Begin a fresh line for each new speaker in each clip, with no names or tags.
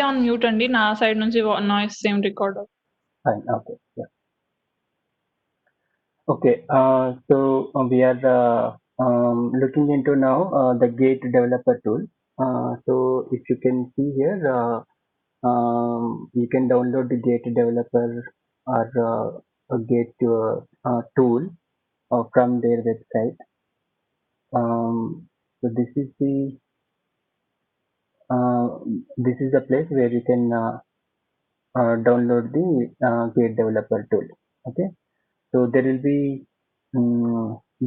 On mute అండి. నా side నుంచి noise same record.
Fine. Okay. Yeah. Okay. So we are looking into now the Gate developer tool. So if you can see here, you can download the Gate developer or a Gate tool from their website. So uh, this is the place where you can download the Gate developer tool. Okay. So there will be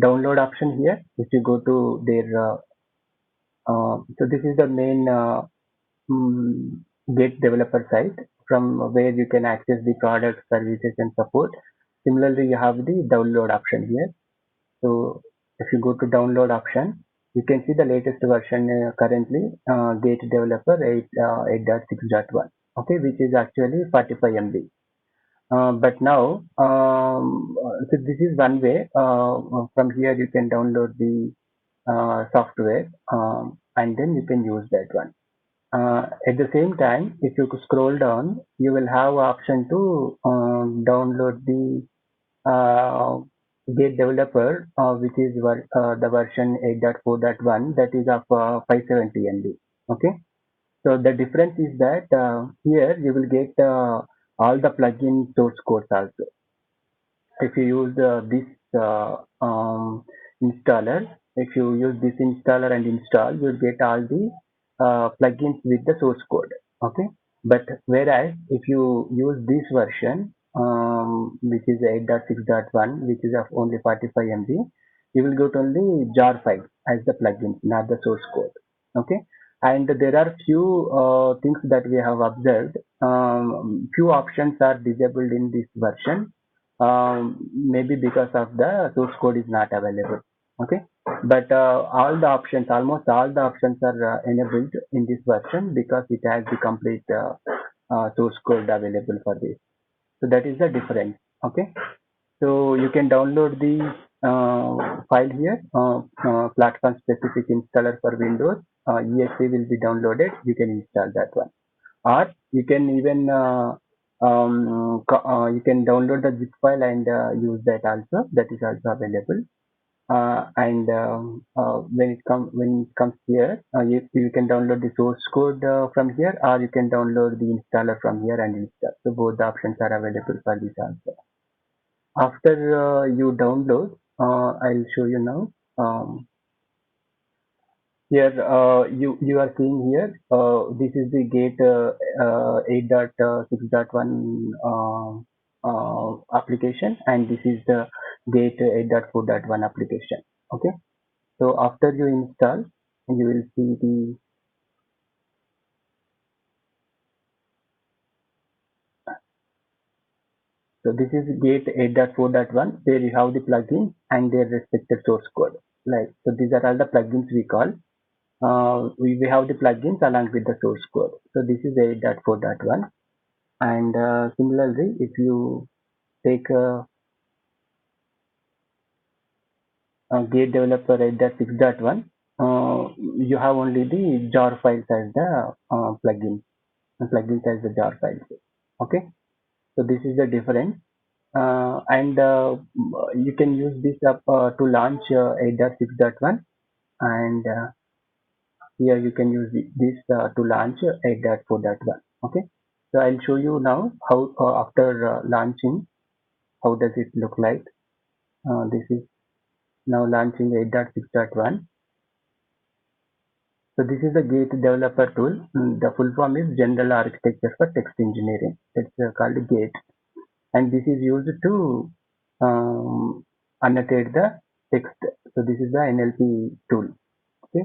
download option here. If you go to their so this is the main Gate developer site from where you can access the products, services, and support. Similarly, you have the download option here. So if you go to download option, you can see the latest version currently Gate developer 8.6.1. Okay, which is actually 45 MB. But now, so this is one way. From here, you can download the software and then you can use that one. At the same time, if you scroll down, you will have option to download the Gate developer, which is the version 8.4.1 that is of 570 MB. Okay. So the difference is that here you will get all the plugin source codes also. If you use this installer, if you use this installer and install, you'll get all the plugins with the source code. Okay, but whereas if you use this version, which is 8.6.1, which is of only 45 MB, you will get only jar file as the plugin, not the source code. Okay, and there are few things that we have observed. Few options are disabled in this version, maybe because of the source code is not available. Okay, but all the options, almost all the options are enabled in this version because it has the complete source code available for this. So that is the difference. Okay, so you can download the file here, platform specific installer for Windows. exe will be downloaded. You can install that one, or you can even you can download the zip file and use that also. That is also available. And when it comes here, you can download the source code from here, or you can download the installer from here and install. So both the options are available for this also. After you download, I'll show you now. Here you are seeing here, this is the Gate 8.6.1 application, and this is the Gate 8.4.1 application. Okay, so after you install, you will see the so this is Gate 8.4.1 where you have the plugin and their respective source code. Like, so these are all the plugins we call. We have the plugins along with the source code. So this is 8.4.1, and similarly, if you take a Gate developer 8.6.1, you have only the jar files as the plugins as the jar files. Okay, so this is the difference. And you can use this up to launch 8.6.1, and here you can use this to launch 8.4.1. Okay, so I'll show you now how after launching, how does it look like. This is now launching 8.6.1. So this is the Gate developer tool. The full form is General Architecture for Text Engineering. It's called Gate, and this is used to annotate the text. So this is the NLP tool. Okay,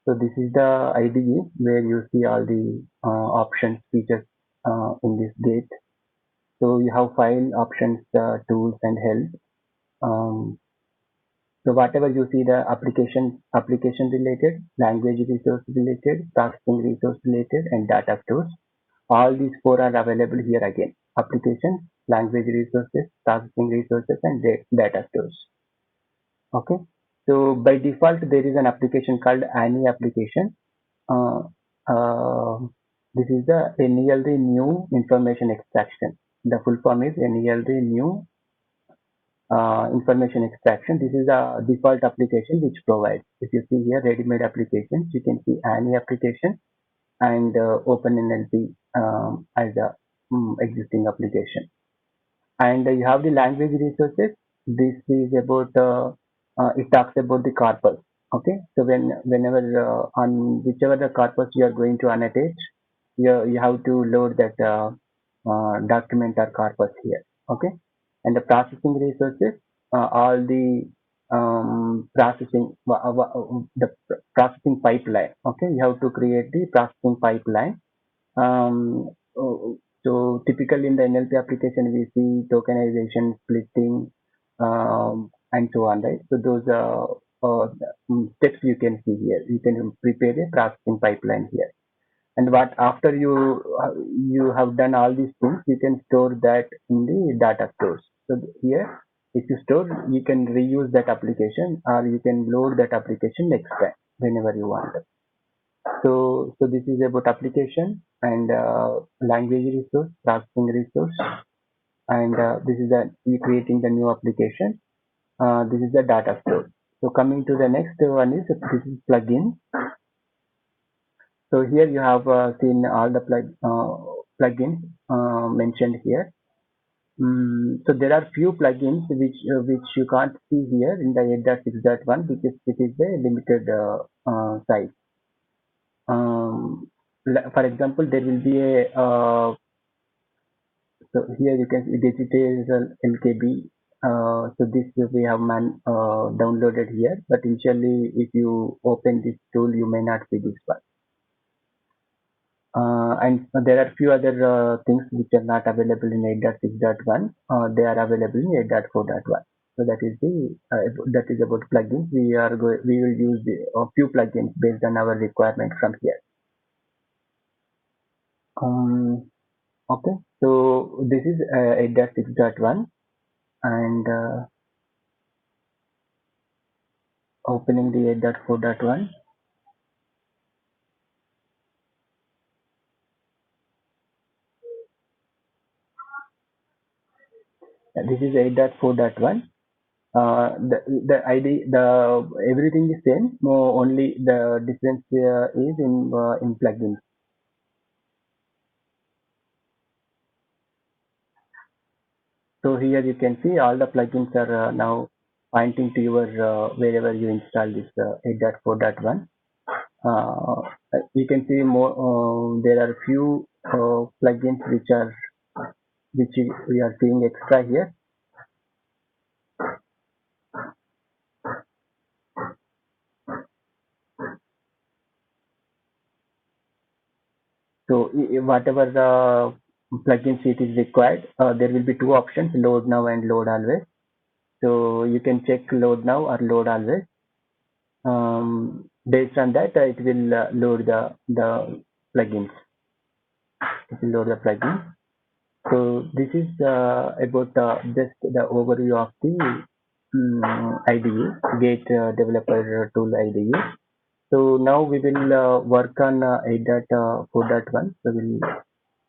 so this is the IDE where you see all the options, features in this Gate. So you have file options, tools, and help. So whatever you see, the application related, language resource related, processing resource related, and data stores, all these four are available here again: application, language resources, processing resources, and data stores. Okay, so by default there is an application called Annie application. Uh, uh, This is the NELD new information extraction. The full form is NELD new information extraction. This is a default application which provides. If you see here ready-made applications, you can see any application and OpenNLP as a existing application. And you have the language resources. This is about it talks about the corpus. Okay, so whenever on whichever the corpus you are going to annotate, you have to load that document or corpus here. Okay, and the processing resources, all the the processing pipeline. Okay, you have to create the processing pipeline. So typically in the NLP application, we see tokenization, splitting, and so on, right? So those are steps you can see here. You can prepare a processing pipeline here. And what after you have done all these things, you can store that in the data stores. So here, if you store, you can reuse that application or you can load that application next time whenever you want. So this is about application and language resource, processing resource, and this is the creating the new application. This is the data store. So coming to the next one is this is plugin. So here you have seen all the plugins mentioned here. So there are few plugins which you can't see here in the 8.6.1 because it is a limited size. For example, there will be a so here you can see digital LKB. So this we have downloaded here, but initially if you open this tool, you may not see this one. And there are few other things which are not available in 8.6.1. They are available in 8.4.1. So that is that is about plugins. We will use a few plugins based on our requirement from here. Okay, so this is 8.6.1 and opening the 8.4.1. This is 8.4.1. The ID, everything is same. No, only the difference is in plugins. So here you can see all the plugins are now pointing to your wherever you install this 8.4.1. You can see more. There are few plugins which we are seeing extra here. So whatever the plugin sheet is required, there will be two options: load now and load always. So you can check load now or load always. Based on that, it will load the plugins. It will load the plugins. So this is about just the overview of the IDE, Gate Developer Tool IDE. So now we will work on 8.4.1. So we'll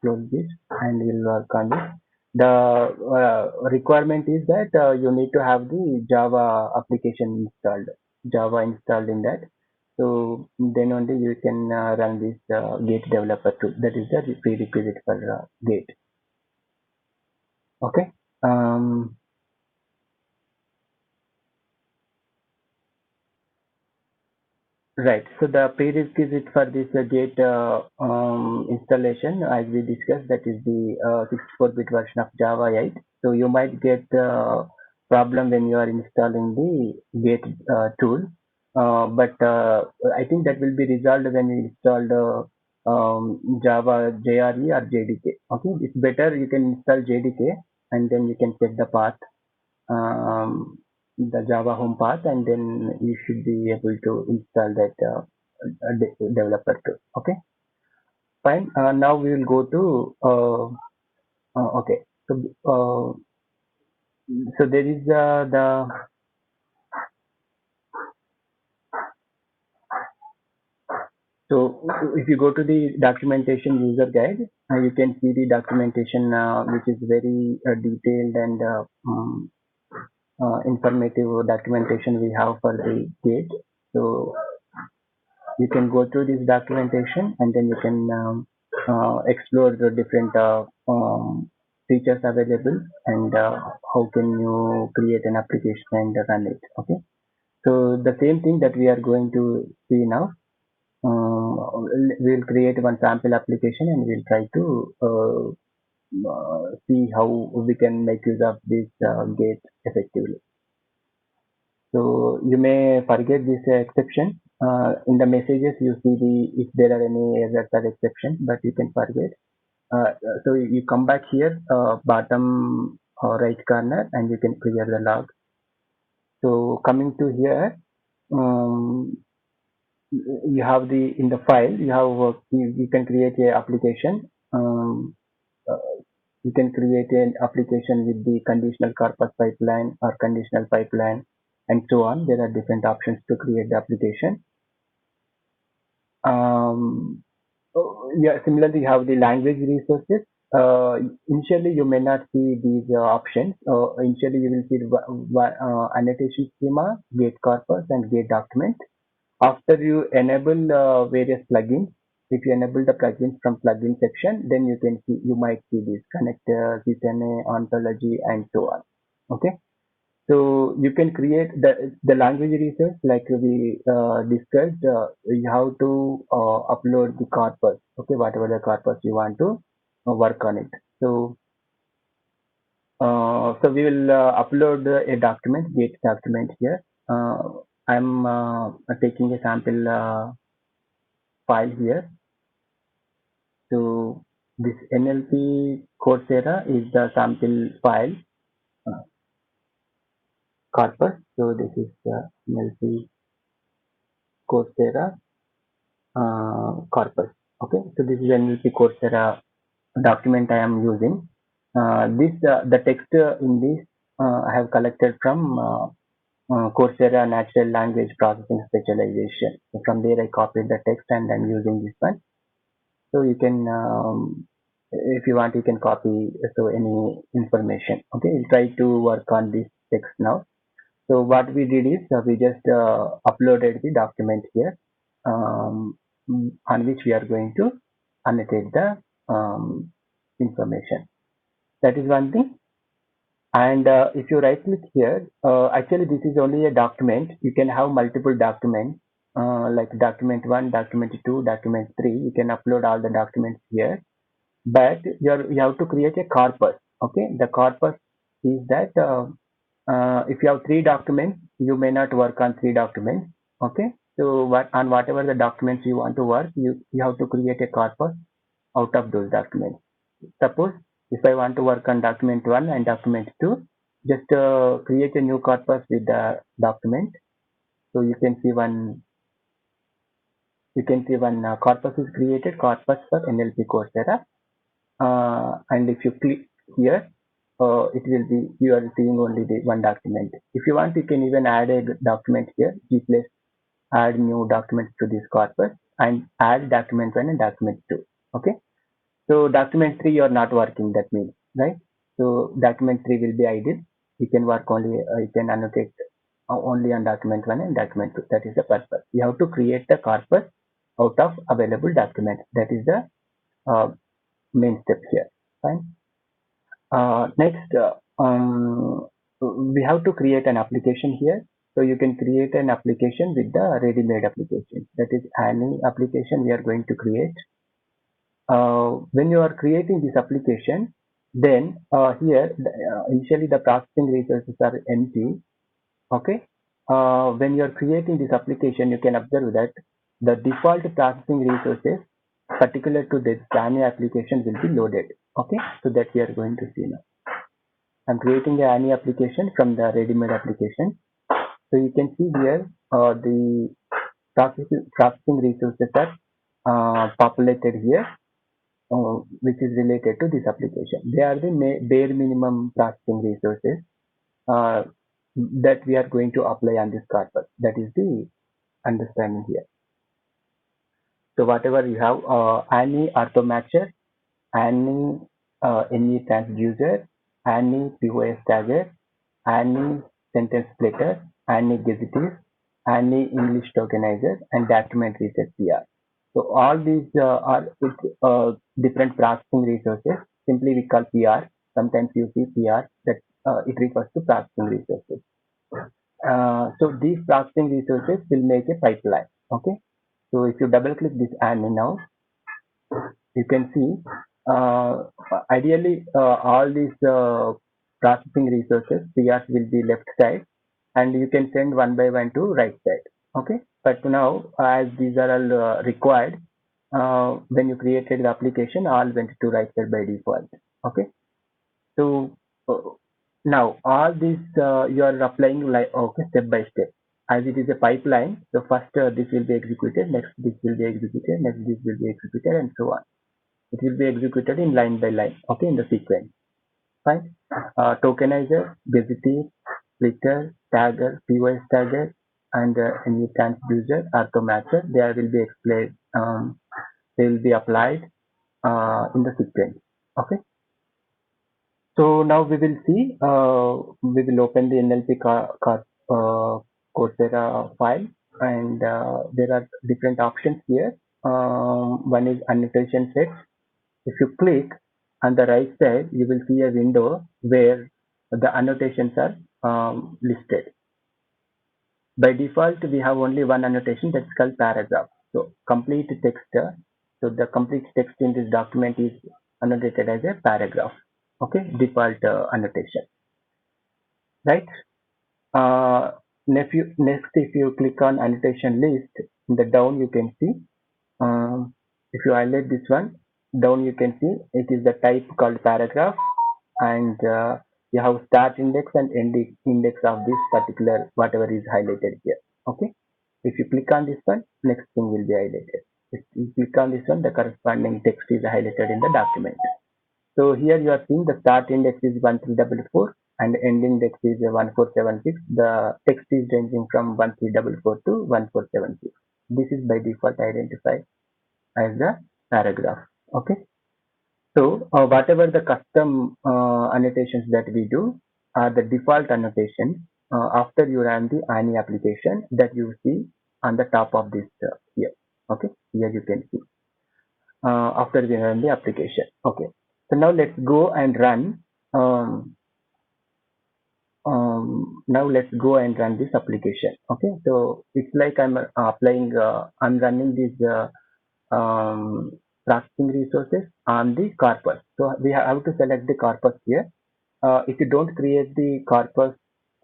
close this and we'll work on it. The requirement is that you need to have the Java application installed, Java installed in that. So then only you can run this Gate developer tool. That is the prerequisite for Gate. Okay. Um, Right. So the prerequisite for this Gate installation, as we discussed, that is the 64-bit version of Java 8. So you might get problem when you are installing the Gate tool, but I think that will be resolved when you install the Java JRE or JDK. Okay, it's better you can install JDK and then you can set the path, um, the Java home path, and then you should be able to install that developer tool. Okay, fine. Now we will go to okay. So there is the So if you go to the documentation user guide, you can see the documentation which is very detailed and informative documentation we have for the gate. So you can go through this documentation and then you can explore the different features available and how can you create an application and run it. Okay, so the same thing that we are going to see now. We'll create one sample application and we'll try to see how we can make use of this gate effectively. So you may forget this exception. In the messages, you see if there are any errors or exceptions, but you can forget. So you come back here, bottom right corner, and you can clear the log. So coming to here, um, you have in the file, you can create a application. Uh, you can create an application with the conditional corpus pipeline or conditional pipeline and so on. There are different options to create the application. Yeah, similarly, you have the language resources. Initially, you may not see these options. Initially, you will see annotation schema, gate corpus, and gate document. After you enable various plugins, if you enable the plugins from plugin section, then you might see this connector, CTNA, ontology, and so on. Okay. So you can create the language research like we discussed. You have to upload the corpus. Okay, whatever the corpus you want to work on it. So we will upload a document, gate document here. I'm taking a sample file here. So this NLP Coursera is the sample file uh, corpus. So this is the NLP Coursera corpus. Okay, so this is NLP Coursera document I am using. The text in this I have collected from Coursera Natural Language Processing Specialization. So from there I copied the text and I'm using this one. So you can, if you want, you can copy any information. Okay, we'll try to work on this text now. So what we did is we just uploaded the document here um, on which we are going to annotate the information. That is one thing. And if you right click here, actually this is only a document. You can have multiple documents like document 1, document 2, document 3. You can upload all the documents here. But you have to create a corpus. Okay, the corpus is that if you have 3 documents, you may not work on 3 documents. Okay, so on whatever the documents you want to work, you have to create a corpus out of those documents. Suppose if I want to work on document 1 and document 2, just create a new corpus with the document. So you can see one corpus is created, corpus for NLP Coursera. And if you click here, it will be you are seeing only the one document. If you want, you can even add a document here. Place add new documents to this corpus and add document 1 and document 2. Okay. So document 3 you are not working. That means right. So document 3 will be idle. You can work only. You can annotate only on document 1 and document 2. That is the purpose. You have to create the corpus out of available documents. That is the main step here. Fine. Next, we have to create an application here. So you can create an application with the ready-made application. That is any application we are going to create. When you are creating this application, then here initially the processing resources are empty. Okay. When you are creating this application, you can observe that the default processing resources particular to this any application will be loaded. Okay. So that we are going to see now. I'm creating any application from the ready-made application. So you can see here the processing resources are populated here, which is related to this application. They are the bare minimum processing resources uh, that we are going to apply on this corpus. That is the understanding here. So whatever you have, any auto-matcher, any any transducer, any POS tagger, any sentence splitter, any gazetteer, any English tokenizer, and document reset PR. So all these are different processing resources. Simply we call PR. Sometimes you see PR that it refers to processing resources. So these processing resources will make a pipeline. Okay. So if you double click this and now you can see ideally all these processing resources PRs will be left side and you can send one by one to right side. Okay. But now as these are all required when you created the application all went to right side by default. Okay. So now all these you are applying like okay step by step. As it is a pipeline, so first this will be executed, next this will be executed, next this will be executed, and so on. It will be executed in line by line, okay, in the sequence. Fine. Tokenizer, gazetteer, splitter, tagger, POS tagger, and any transducer, auto-matcher, they will be explained. They will be applied in the sequence. Okay. So now we will see. We will open the NLP Coursera file, and there are different options here. One is annotation set. If you click on the right side, you will see a window where the annotations are listed. By default, we have only one annotation that's called paragraph. So complete text. So the complete text in this document is annotated as a paragraph. Okay, default annotation, right? Next, if you click on annotation list, in the down you can see if you highlight this one, down you can see it is the type called paragraph and you have start index and end index of this particular whatever is highlighted here. Okay. If you click on this one, next thing will be highlighted. If you click on this one, the corresponding text is highlighted in the document. So here you are seeing the start index is 1344 and end index is 1476. The text is ranging from 1344 to 1476. This is by default identified as the paragraph. Okay. So whatever the custom annotations that we do are the default annotations after you run the any application that you see on the top of this here. Okay. Here you can see after we run the application. Okay. So now let's go and run. Now let's go and run this application. Okay. So it's like I'm applying. I'm running this processing resources on the corpus. So we have to select the corpus here. If you don't create the corpus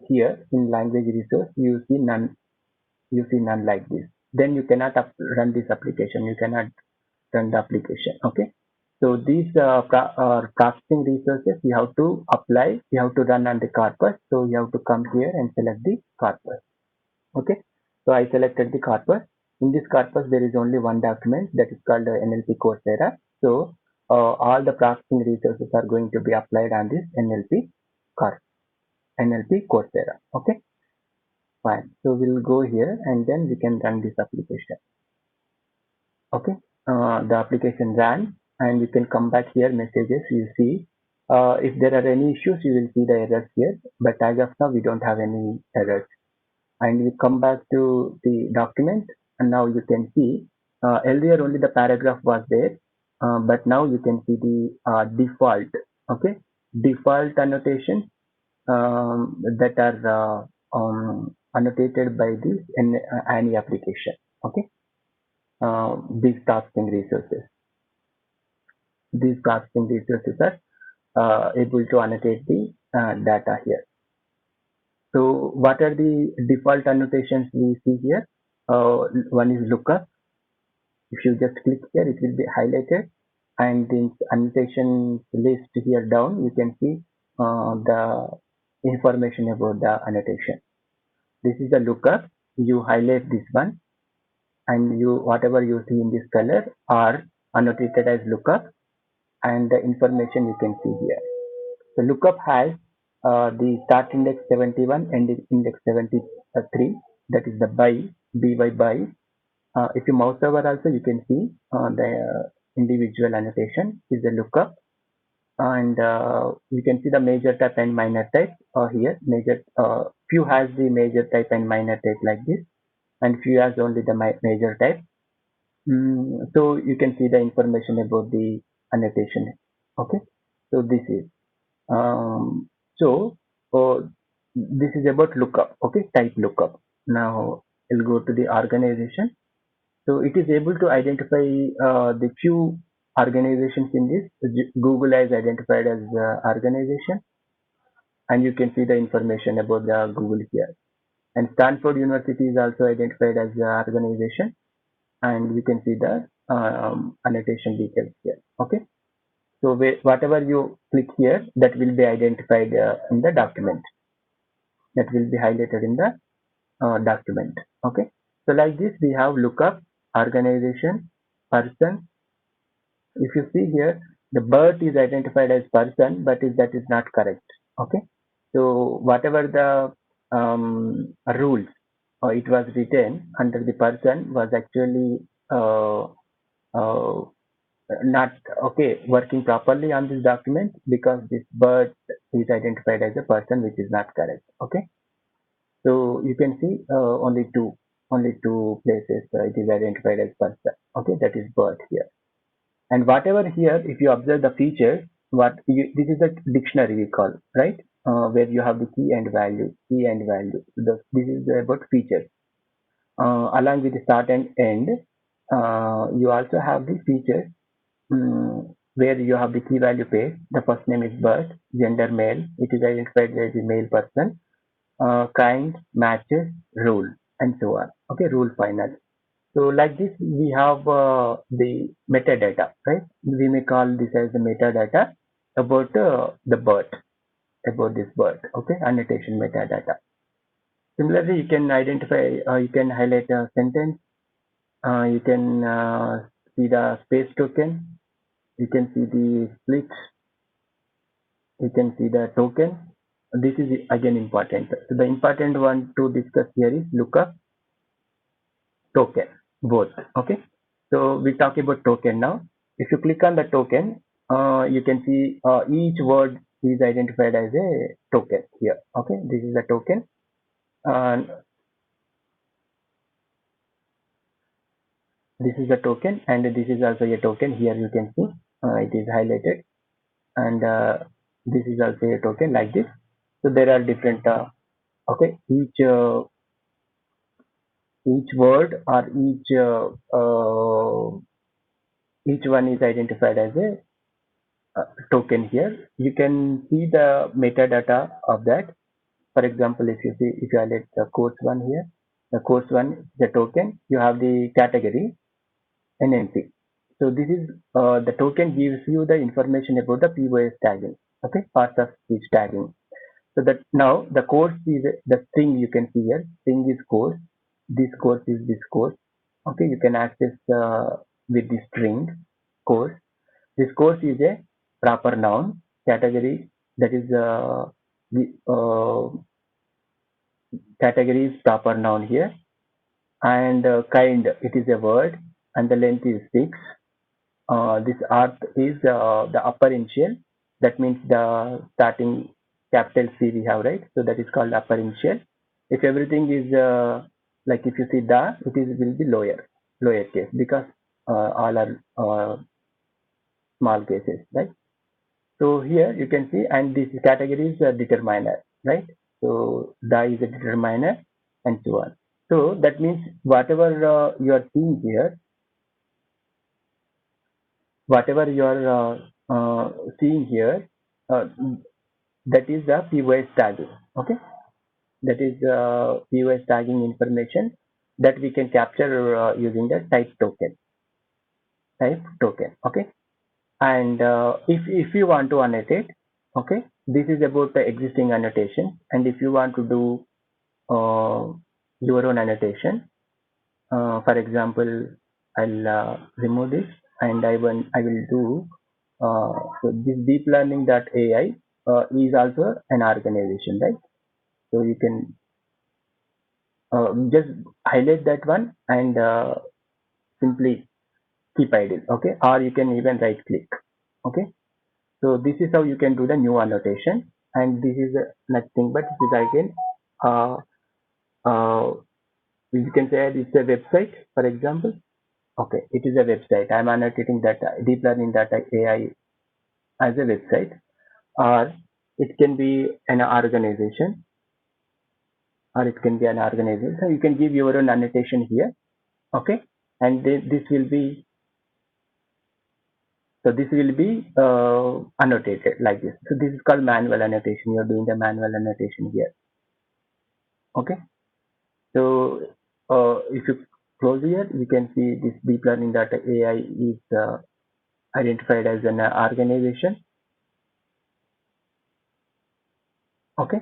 here in language resource, you see none. You see none like this. Then you cannot run this application. You cannot run the application. Okay. So these processing resources you have to apply. You have to run on the corpus. So you have to come here and select the corpus. Okay. So I selected the corpus. In this corpus, there is only one document that is called NLP Coursera. So all the processing resources are going to be applied on this NLP Coursera. Okay, fine. So we'll go here and then we can run this application. Okay, the application ran and you can come back here messages. You see if there are any issues, you will see the errors here. But as of now, we don't have any errors. And you come back to the document and now you can see earlier only the paragraph was there but now you can see the default, okay, default annotation that are annotated by this in any application. Okay, these processing resources are able to annotate the data here. So what are the default annotations we see here? One is lookup. If you just click here, it will be highlighted, and in annotation list here down, you can see the information about the annotation. This is the lookup. You highlight this one, and you whatever you see in this color are annotated as lookup, and the information you can see here. The lookup has the start index 71 and index 73. That is the by by. If you mouse over also, you can see the individual annotation is a lookup, and you can see the major type and minor type here. Major few has the major type and minor type like this, and few has only the major type. So you can see the information about the annotation. Okay, so this is um, so uh, this is about lookup. Okay, type lookup. Now we'll go to the organization. So it is able to identify the few organizations in this. Google has identified as organization, and you can see the information about the Google here. And Stanford University is also identified as the organization, and we can see the annotation details here. Okay, so whatever you click here, that will be identified in the document. That will be highlighted in the document. Okay, so like this we have lookup, organization, person. If you see here, the birth is identified as person, but that is not correct. Okay, so whatever the rules it was written under the person was actually uh, not okay working properly on this document, because this birth is identified as a person, which is not correct. Okay, so you can see only two places it is identified as person. Okay, that is birth here. And whatever here, if you observe the features, this is a dictionary we call, right? Where you have the key and value. This is about features. Along with the start and end, you also have the features where you have the key value page. The first name is birth, gender male. It is identified as a male person. Kind, matches, rule, and so on. Okay, rule final. So like this, we have the metadata, right? We may call this as the metadata about the bird, about this bird. Okay, annotation metadata. Similarly, you can identify, you can highlight a sentence. You can see the space token. You can see the split. You can see the token. This is again important. So the important one to discuss here is lookup, token, both. Okay, so we talk about token now. If you click on the token, you can see each word is identified as a token here. Okay, this is a token, and this is a token, and this is also a token. Here you can see it is highlighted, and this is also a token like this. So there are different okay, each word or each one is identified as a token here. You can see the metadata of that. For example, if you see, if you highlight the course one here, the course one, the token, you have the category NNP. So this is the token gives you the information about the POS tagging. Okay, parts of speech tagging. So that now the course is the thing you can see here. Thing is course. This course is this course. Okay, you can access with the string course. This course is a proper noun. Category, that is the category is proper noun here, and kind, it is a word, and the length is 6. This earth is the upper initial. That means the starting capital C we have, right? So that is called upper initial. If everything is like if you see the, it is will be lower case, because all are small cases, right? So here you can see, and this category is a determiner, right? So the is a determiner, and so on. So that means whatever you are seeing here, whatever you are seeing here, uh, that is the POS tagging. Okay, that is POS tagging information that we can capture using the type token. Okay, and if you want to annotate, okay, this is about the existing annotation, and if you want to do uh, your own annotation, for example, I'll remove this, and I will do so this deep learning AI is also an organization, right? So you can just highlight that one, and simply keep idle. Okay, or you can even right click. Okay, so this is how you can do the new annotation, and this is nothing but it is again uh, uh, you can say it's a website, for example. Okay, it is a website. I'm annotating that deep learning data AI as a website, or it can be an organization, or it can be an organization. So you can give your own annotation here. Okay, and this will be annotated like this. So this is called manual annotation. You're doing the manual annotation here. Okay, so if you close here, you can see this deep learning data AI is identified as an organization. Okay,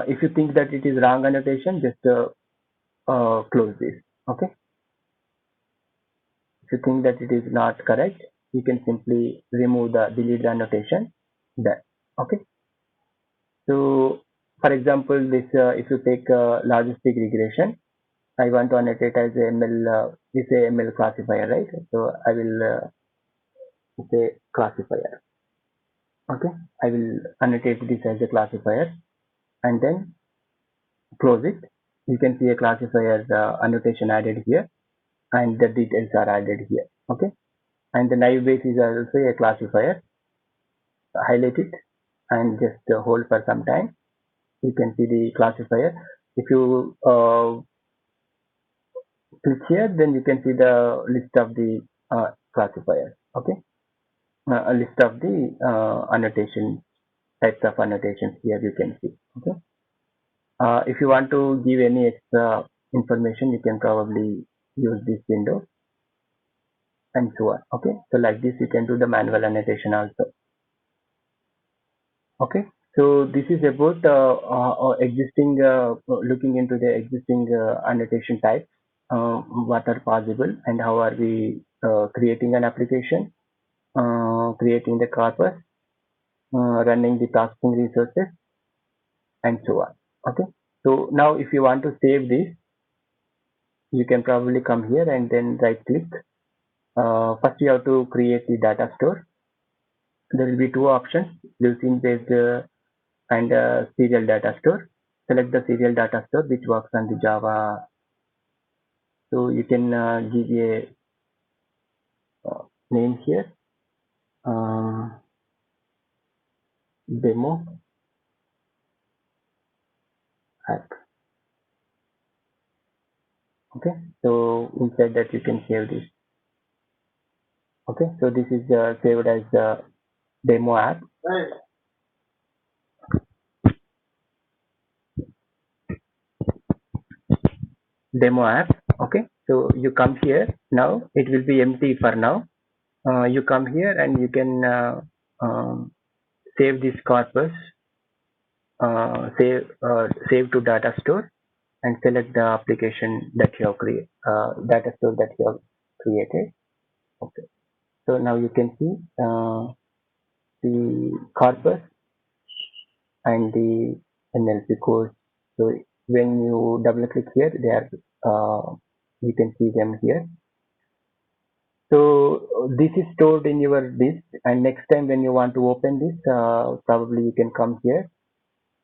if you think that it is wrong annotation, just close this. Okay, if you think that it is not correct, you can simply remove the delete the annotation there. Okay, so for example, this if you take logistic regression, I want to annotate as a ML, this a ML classifier, right? So I will say classifier. Okay, I will annotate this as a classifier and then close it. You can see a classifier annotation added here, and the details are added here. Okay, and the naive base is also a classifier. Highlight it and just hold for some time. You can see the classifier. If you click here, then you can see the list of the classifiers. Okay, a list of the annotation types of annotations here you can see. Okay, if you want to give any extra information, you can probably use this window and so on. Okay, so like this you can do the manual annotation also. Okay, so this is about existing looking into the existing annotation types, what are possible and how are we creating an application, creating the corpus, running the processing resources, and so on. Okay, so now if you want to save this, you can probably come here and then right click. First you have to create the data store. There will be two options: Lucene based and serial data store. Select the serial data store which works on the Java. So you can give a name here, um, demo app. Okay, so inside that you can save this. Okay, so this is saved as demo app. Demo app. Okay, so you come here. Now it will be empty for now. You come here and you can save this corpus, save to data store, and select the application that you have created, data store that you have created. Okay, so now you can see the corpus and the NLP code. So when you double click here, they are you can see them here. So this is stored in your disk, and next time when you want to open this, probably you can come here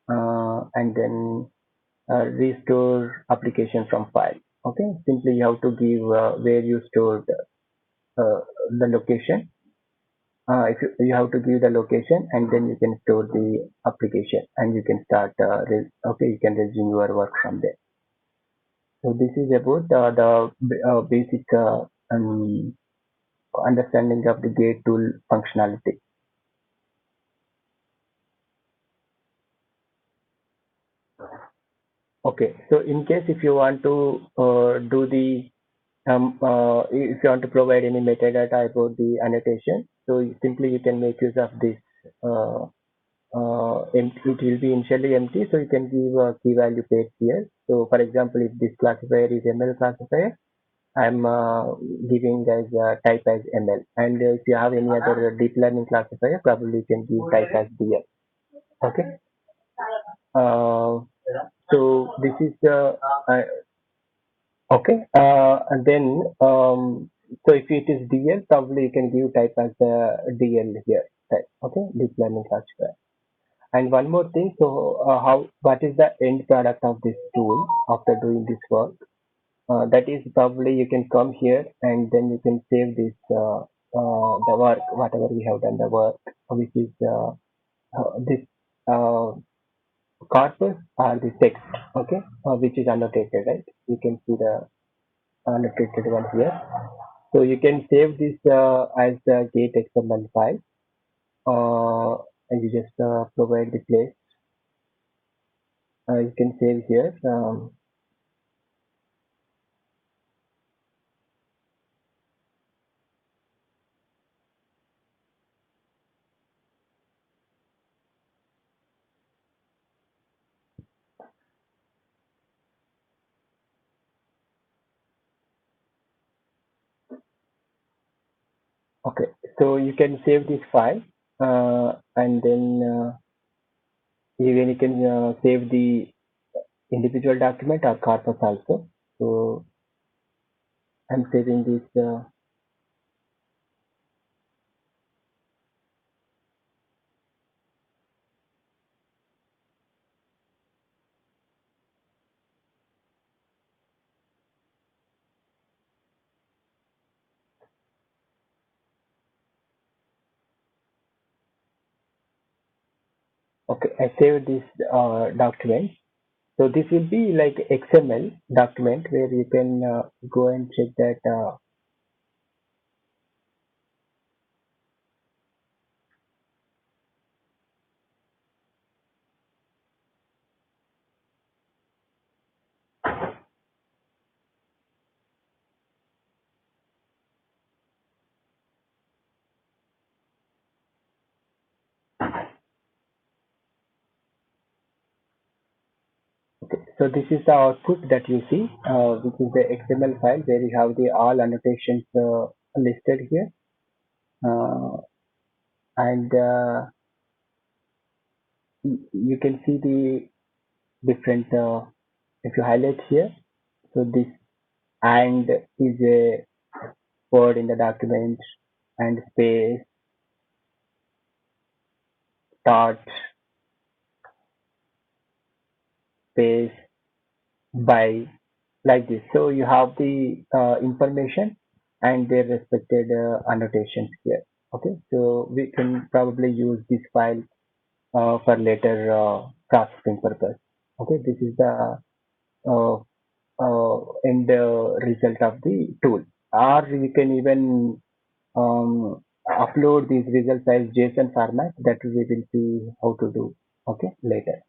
and then restore application from file. Okay, simply you have to give where you stored the location. If you have to give the location, and then you can store the application, and you can start. Okay, you can resume your work from there. So this is about the basic understanding of the gate tool functionality. Okay, so in case if you want to do the if you want to provide any metadata about the annotation, so simply you can make use of this. Empty, it will be initially empty, so you can give a key value pairs here. So for example, if this classifier is ML classifier, I'm giving as type as ML, and if you have any other deep learning classifier, probably you can give type as DL. Okay. Uh, so this is the Okay. And then so if it is DL, probably you can give type as the DL here. Type. Okay, deep learning classifier. And one more thing. So how what is the end product of this tool after doing this work? That is probably you can come here and then you can save this the work whatever we have done the work which is this uh, corpus or the text, okay, which is annotated, right? You can see the annotated one here. So you can save this as the gate XML file, and you just provide the place. You can save here. Okay, so you can save this file, and then even you can save the individual document or corpus also. So I'm saving this. Okay, I saved this document. So this will be like XML document where you can go and check that. Okay, so this is the output that you see, which is the XML file where you have the all annotations listed here, uh, and you can see the different. If you highlight here, so this and is a word in the document, and space, start, space, by, like this. So you have the information and their respected annotations here. Okay, so we can probably use this file for later processing purpose. Okay, this is the uh, end result of the tool. Or you can even upload these results as JSON format, that we will see how to do. Okay, later.